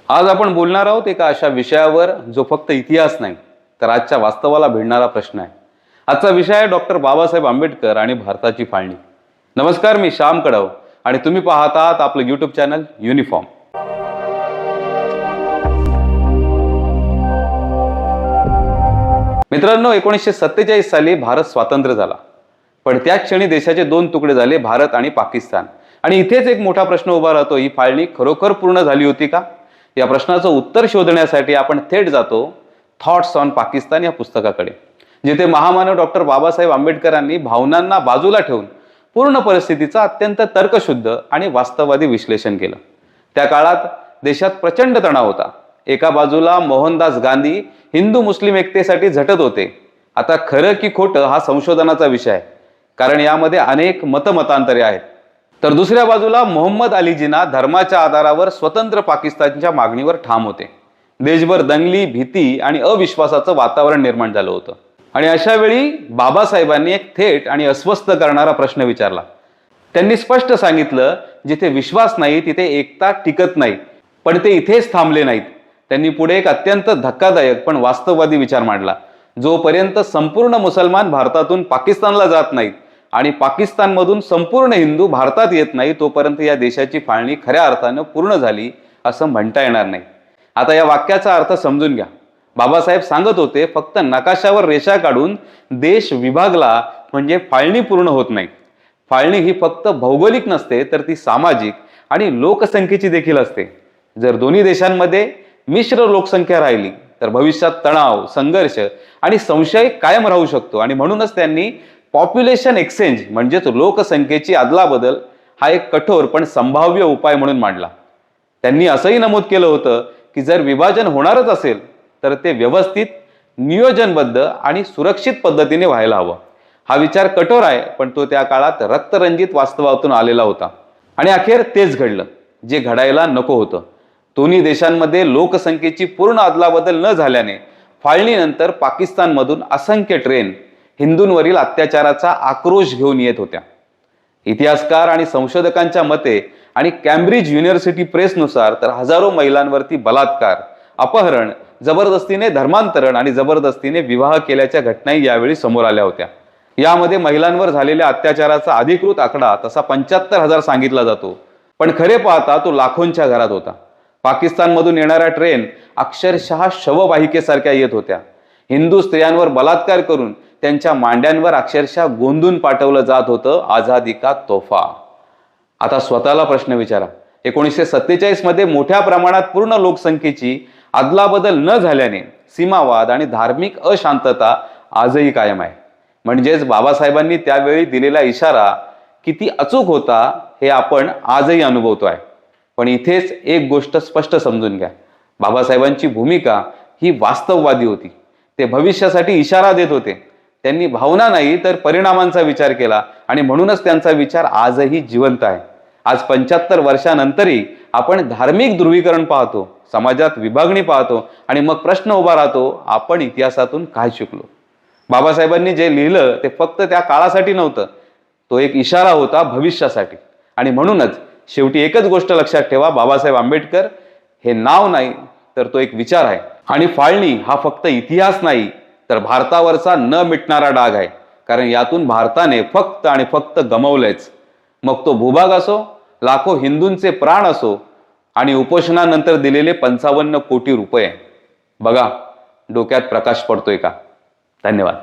आज आपण बोलणार आहोत एका अशा विषयावर जो फक्त इतिहास नाही तर आजच्या वास्तवाला भिडणारा प्रश्न आहे। आजचा विषय आहे डॉक्टर बाबासाहेब आंबेडकर आणि भारताची फाळणी। नमस्कार, मी श्याम कडाव आणि तुम्ही पाहत आहात आपलं यूट्यूब चॅनल युनिफॉर्म। मित्रांनो, 1947 साली भारत स्वतंत्र झाला, पण त्याच क्षणी देशाचे दोन तुकडे झाले, भारत आणि पाकिस्तान। आणि इथेच एक मोठा प्रश्न उभा राहतो, ही फाळणी खरोखर पूर्ण झाली होती का? या प्रश्नाचं उत्तर शोधण्यासाठी आपण थेट जातो थॉट्स ऑन पाकिस्तान या पुस्तकाकडे, जिथे महामानव डॉक्टर बाबासाहेब आंबेडकरांनी भावनांना बाजूला ठेवून पूर्ण परिस्थितीचं अत्यंत तर्कशुद्ध आणि वास्तववादी विश्लेषण केलं। त्या काळात देशात प्रचंड तणाव होता। एका बाजूला मोहनदास गांधी हिंदू मुस्लिम एकतेसाठी झटत होते। आता खरं की खोटं हा संशोधनाचा विषय आहे, कारण यामध्ये अनेक मतमतांतरे आहेत। तर दुसऱ्या बाजूला मोहम्मद अली जिना धर्माच्या आधारावर स्वतंत्र पाकिस्तानच्या मागणीवर ठाम होते। देशभर दंगली, भीती आणि अविश्वासाचं वातावरण निर्माण झालं होतं। आणि अशा वेळी बाबासाहेबांनी एक थेट आणि अस्वस्थ करणारा प्रश्न विचारला। त्यांनी स्पष्ट सांगितलं, जिथे विश्वास नाही तिथे एकता टिकत नाही। पण ते इथेच थांबले नाहीत। त्यांनी पुढे एक अत्यंत धक्कादायक पण वास्तववादी विचार मांडला। जोपर्यंत संपूर्ण मुसलमान भारतातून पाकिस्तानला जात नाहीत आणि पाकिस्तानमधून संपूर्ण हिंदू भारतात येत नाही, तोपर्यंत या देशाची फाळणी खऱ्या अर्थानं पूर्ण झाली असं म्हणता येणार नाही। आता या वाक्याचा अर्थ समजून घ्या। बाबासाहेब सांगत होते, फक्त नकाशावर रेषा काढून देश विभागला म्हणजे फाळणी पूर्ण होत नाही। फाळणी ही फक्त भौगोलिक नसते, तर ती सामाजिक आणि लोकसंख्येची देखील असते। जर दोन्ही देशांमध्ये मिश्र लोकसंख्या राहिली तर भविष्यात तणाव, संघर्ष आणि संशय कायम राहू शकतो। आणि म्हणूनच त्यांनी पॉप्युलेशन एक्सचेंज म्हणजेच लोकसंख्येची अदलाबदल हा एक कठोर पण संभाव्य उपाय म्हणून मांडला। त्यांनी असंही नमूद केलं होतं की जर विभाजन होणारच असेल तर ते व्यवस्थित, नियोजनबद्ध आणि सुरक्षित पद्धतीने व्हायला हवं। हा विचार कठोर आहे, पण तो त्या काळात रक्तरंजित वास्तवातून आलेला होता। आणि अखेर तेच घडलं जे घडायला नको होतं। दोन्ही देशांमध्ये लोकसंख्येची पूर्ण अदलाबदल न झाल्याने फाळणीनंतर पाकिस्तानमधून असंख्य ट्रेन हिंदूंवरील अत्याचाराचा आक्रोश घेऊन येत होत्या। इतिहासकार आणि संशोधकांच्या मते आणि कॅम्ब्रिज युनिव्हर्सिटी प्रेसनुसार तर हजारो महिलांवरती बलात्कार, अपहरण, जबरदस्तीने धर्मांतरण आणि जबरदस्तीने विवाह केल्याच्या घटनाही यावेळी समोर आल्या होत्या। यामध्ये महिलांवर झालेल्या अत्याचाराचा अधिकृत आकडा तसा 75,000 सांगितला जातो, पण खरे पाहता तो लाखोंच्या घरात होता। पाकिस्तानमधून येणाऱ्या ट्रेन अक्षरशः शववाहिकेसारख्या येत होत्या। हिंदू स्त्रियांवर बलात्कार करून त्यांच्या मांड्यांवर अक्षरशः गोंधून पाठवलं जात होतं, आझादी का तोहफा। आता स्वतःला प्रश्न विचारा, 1947 मध्ये मोठ्या प्रमाणात पूर्ण लोकसंख्येची अदलाबदल न झाल्याने सीमावाद आणि धार्मिक अशांतता आजही कायम आहे। म्हणजेच बाबासाहेबांनी त्यावेळी दिलेला इशारा किती अचूक होता हे आपण आजही अनुभवतोय। पण इथेच एक गोष्ट स्पष्ट समजून घ्या, बाबासाहेबांची भूमिका ही वास्तववादी होती। ते भविष्यासाठी इशारा देत होते। त्यांनी भावना नाही तर परिणामांचा विचार केला आणि म्हणूनच त्यांचा विचार आजही जिवंत आहे। आज 75 वर्षांनंतरही आपण धार्मिक ध्रुवीकरण पाहतो, समाजात विभागणी पाहतो आणि मग प्रश्न उभा राहतो, आपण इतिहासातून काय शिकलो? बाबासाहेबांनी जे लिहिलं ते फक्त त्या काळासाठी नव्हतं, तो एक इशारा होता भविष्यासाठी। आणि म्हणूनच शेवटी एकच गोष्ट लक्षात ठेवा, बाबासाहेब आंबेडकर हे नाव नाही तर तो एक विचार आहे। आणि फाळणी हा फक्त इतिहास नाही तर भारतावरचा न मिटणारा डाग आहे, कारण यातून भारताने फक्त आणि फक्त गमावलंयच। मग तो भूभाग असो, लाखो हिंदूंचे प्राण असो आणि उपोषणानंतर दिलेले 55 कोटी रुपये। बघा, डोक्यात प्रकाश पडतोय का? धन्यवाद।